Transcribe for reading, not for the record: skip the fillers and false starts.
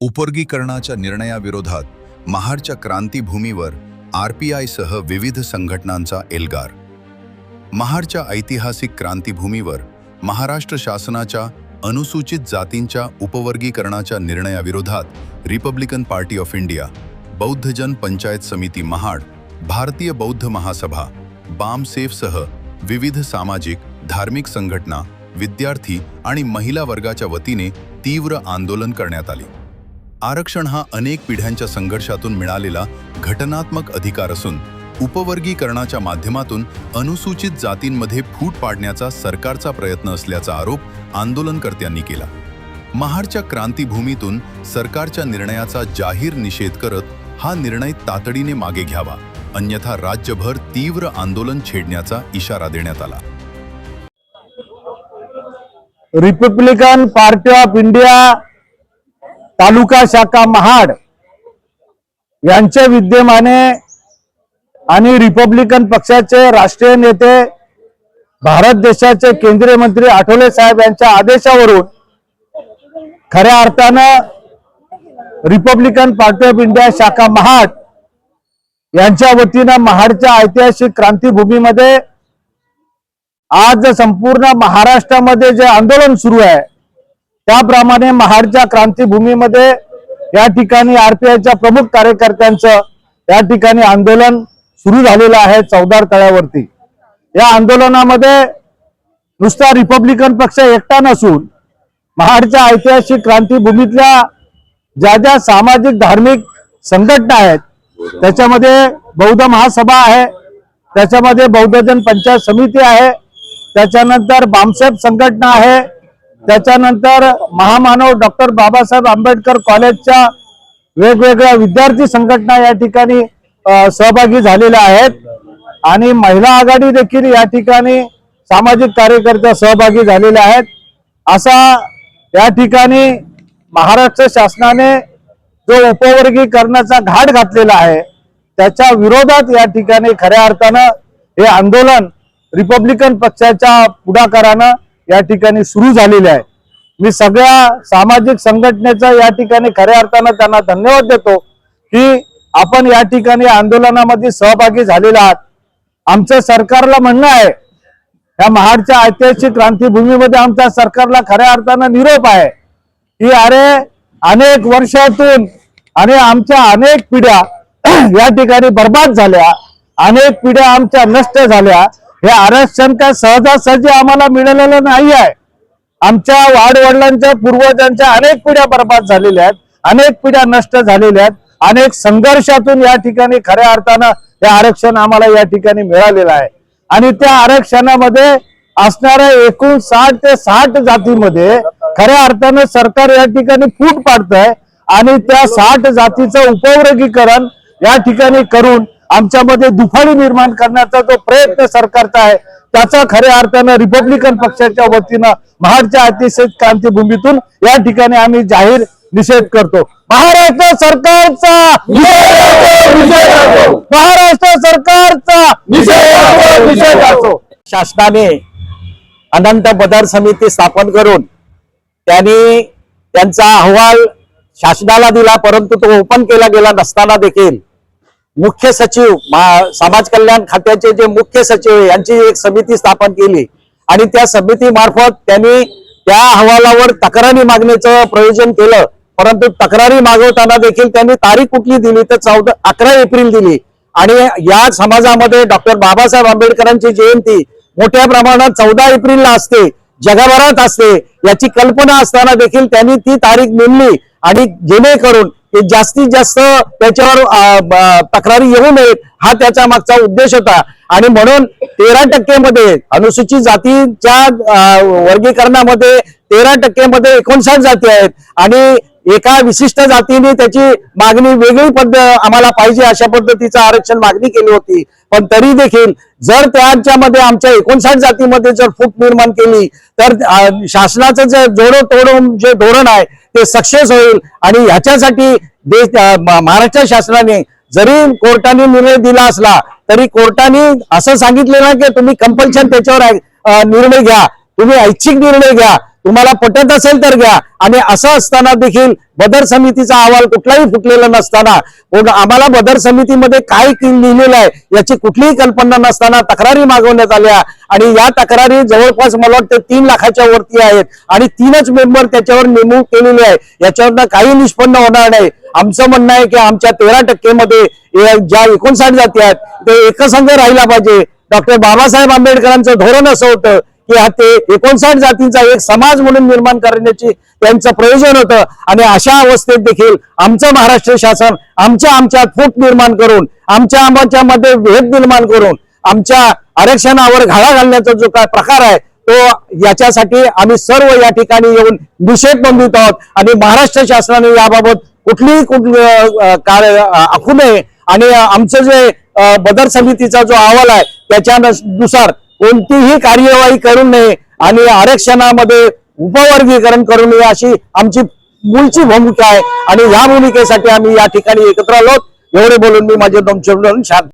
उपवर्गीकरणाच्या निर्णयाविरोधात महाडच्या क्रांतीभूमीवर आरपीआयसह विविध संघटनांचा एल्गार। महाडच्या ऐतिहासिक क्रांतीभूमीवर महाराष्ट्र शासनाच्या अनुसूचित जातींच्या उपवर्गीकरणाच्या निर्णयाविरोधात रिपब्लिकन पार्टी ऑफ इंडिया, बौद्ध जन पंचायत समिती महाड, भारतीय बौद्ध महासभा, बामसेफसह विविध सामाजिक, धार्मिक संघटना, विद्यार्थी आणि महिला वर्गाच्या वतीने तीव्र आंदोलन करण्यात आले। आरक्षण हा अनेक पिढ्यांच्या संघर्षातून मिळालेला घटनात्मक अधिकार असून उपवर्गीकरणाच्या माध्यमातून अनुसूचित जातींमध्ये फूट पाडण्याचा सरकारचा प्रयत्न असल्याचा आरोप आंदोलनकर्त्यांनी केला। महाडच्या क्रांतीभूमीतून सरकारच्या निर्णयाचा जाहीर निषेध करत हा निर्णय तातडीने मागे घ्यावा, अन्यथा राज्यभर तीव्र आंदोलन छेडण्याचा इशारा देण्यात आला। रिपब्लिकन पार्टी ऑफ इंडिया तालुका शाखा महाड यांचे विद्यमाने आणि रिपब्लिकन पक्षाचे राष्ट्रीय नेते, भारत देशाचे केंद्रीय मंत्री आठवले साहेब यांच्या आदेशावरून खऱ्या अर्थानं रिपब्लिकन पार्टी ऑफ इंडिया शाखा महाड यांच्या वतीनं महाडच्या ऐतिहासिक क्रांतीभूमीमध्ये आज संपूर्ण महाराष्ट्रामध्ये जे आंदोलन सुरू आहे त्याप्रमाणे महाडच्या क्रांतीभूमीमध्ये या ठिकाणी आरपीआयच्या प्रमुख कार्यकर्त्यांचं या ठिकाणी आंदोलन सुरू झालेलं आहे चौदार तळ्यावरती। या आंदोलनामध्ये नुसता रिपब्लिकन पक्ष एकटा नसून महाडच्या ऐतिहासिक क्रांतीभूमीतल्या ज्या ज्या सामाजिक धार्मिक संघटना आहेत त्याच्यामध्ये बौद्ध महासभा आहे, त्याच्यामध्ये बौद्ध जन पंचायत समिती आहे, त्याच्यानंतर बामसेफ संघटना आहे, त्याच्यानंतर महामानव डॉक्टर बाबासाहेब आंबेडकर कॉलेजच्या वेगवेगळ्या विद्यार्थी संघटना या ठिकाणी सहभागी झालेल्या आहेत आणि महिला आघाडी देखील या ठिकाणी सामाजिक कार्यकर्ते सहभागी झालेले आहेत। असा या ठिकाणी महाराष्ट्र शासनाने जो उपवर्गीकरणाचा घाट घातलेला आहे त्याच्या विरोधात या ठिकाणी खऱ्या अर्थानं हे आंदोलन रिपब्लिकन पक्षाच्या पुढाकारानं या ठिकाणी सुरू झालेले आहे। मी सगळ्या सामाजिक संघटनेचा या ठिकाणी खऱ्या अर्थानं त्यांना धन्यवाद देतो की आपण या ठिकाणी आंदोलनामध्ये सहभागी झालेले आहात। आमचं सरकारला म्हणणं आहे, या महाडच्या ऐतिहासिक क्रांतीभूमीमध्ये आमच्या सरकारला खऱ्या अर्थानं निरोप आहे की अरे अनेक वर्षातून आणि आमच्या अनेक पिढ्या या ठिकाणी बर्बाद झाल्या, अनेक पिढ्या आमच्या नष्ट झाल्या। हे आरक्षण काय सहजासहजी आम्हाला मिळालेलं नाही आहे। आमच्या वाडवडिलांच्या पूर्वजांच्या अनेक पिढ्या बर्बाद झालेल्या आहेत, अनेक पिढ्या नष्ट झालेल्या आहेत, अनेक संघर्षातून या ठिकाणी खऱ्या अर्थानं हे आरक्षण आम्हाला या ठिकाणी मिळालेलं आहे। आणि त्या आरक्षणामध्ये असणाऱ्या एकूण 60 ते 60 जातीमध्ये खऱ्या अर्थानं सरकार या ठिकाणी फूट पाडतंय आणि त्या 60 जातीचं उपवर्गीकरण या ठिकाणी करून आमच्यामध्ये दुफाळी निर्माण करण्याचा जो प्रयत्न सरकारचा आहे त्याचा खऱ्या अर्थानं रिपब्लिकन पक्षाच्या वतीनं महाडच्या ऐतिहासिक क्रांतीभूमीतून या ठिकाणी आम्ही जाहीर निषेध करतो। महाराष्ट्र सरकारचा महाराष्ट्र सरकारचा निषेध असो। शासनाने अनंत बदर समिती स्थापन करून त्यांनी त्यांचा अहवाल शासनाला दिला, परंतु तो ओपन केला गेला नसताना देखील मुख्य सचिव, समाज कल्याण खात्याचे जे मुख्य सचिव यांची एक समिती स्थापन केली आणि त्या समिती मार्फत त्यांनी त्या अहवालावर तक्रारी मागण्याचं प्रयोजन केलं। परंतु तक्रारी मागवताना देखील त्यांनी तारीख कुठली दिली तर 11 एप्रिल दिली आणि या समाजामध्ये डॉक्टर बाबासाहेब आंबेडकरांची जयंती मोठ्या प्रमाणात 14 एप्रिलला असते, जगभरात असते, याची कल्पना असताना देखील त्यांनी ती तारीख नेमली आणि जेणेकरून जास्तीत जास्त त्याच्यावर तक्रारी येऊ नयेत हा त्याचा मागचा उद्देश होता। आणि म्हणून 13% मध्ये अनुसूचित जातीच्या वर्गीकरणामध्ये 13% मध्ये 59 जाती आहेत आणि एका विशिष्ट जातीने त्याची मागणी वेगळी पद्धत आम्हाला पाहिजे अशा पद्धतीचं आरक्षण मागणी केली होती। पण तरी देखील जर त्याच्यामध्ये आमच्या 59 जातीमध्ये जर फूट निर्माण केली तर शासनाचं जे जोडो तोडो जे धोरण आहे ते सक्सेस होईल आणि ह्याच्यासाठी महाराष्ट्र शासनाने जरी कोर्टाने निर्णय दिला असला तरी कोर्टाने असं सांगितलेलं की तुम्ही कंपल्शन त्याच्यावर निर्णय घ्या, तुम्ही ऐच्छिक निर्णय घ्या, तुम्हाला पटत असेल तर घ्या. आणि असं असताना देखील बदर समितीचा अहवाल कुठलाही फुटलेला नसताना, आम्हाला बदर समितीमध्ये काय लिहिलेलं आहे याची कुठलीही कल्पना नसताना तक्रारी मागवण्यात आल्या. आणि या तक्रारी जवळपास मला वाटतं 3 लाखाच्या वरती आहेत आणि 3च मेंबर त्याच्यावर नेमणूक केलेली आहे. याच्यावरनं काही निष्पन्न होणार नाही. आमचं म्हणणं आहे की आमच्या 13% मध्ये ज्या 59 जाती आहेत ते एकसंघ राहिला पाहिजे. डॉक्टर बाबासाहेब आंबेडकरांचं धोरण असं होतं की ते 59 जातींचा एक समाज म्हणून निर्माण करण्याची त्यांचं प्रयोजन होतं. आणि अशा अवस्थेत देखील आमचं महाराष्ट्र शासन आमच्यात फूट निर्माण करून, आमच्यामध्ये भेद निर्माण करून, आमच्या आरक्षणावर घाला घालण्याचा जो काय प्रकार आहे तो, याच्यासाठी आम्ही सर्व या ठिकाणी येऊन निषेध नोंदवित आहोत. आणि महाराष्ट्र शासनाने याबाबत कुठलीही कार्य आखू नये. आणि आमचं जे बदर समितीचा जो अहवाल आहे त्याच्यानुसार कोणतीही कार्यवाही करू नये आणि आरक्षणामध्ये उपवर्गीकरण करू नये अशी आमची मूळची भूमिका आहे. आणि या भूमिकेसाठी आम्ही या ठिकाणी एकत्र आलो. एवढे बोलून मी माझे 2 शब्द शांत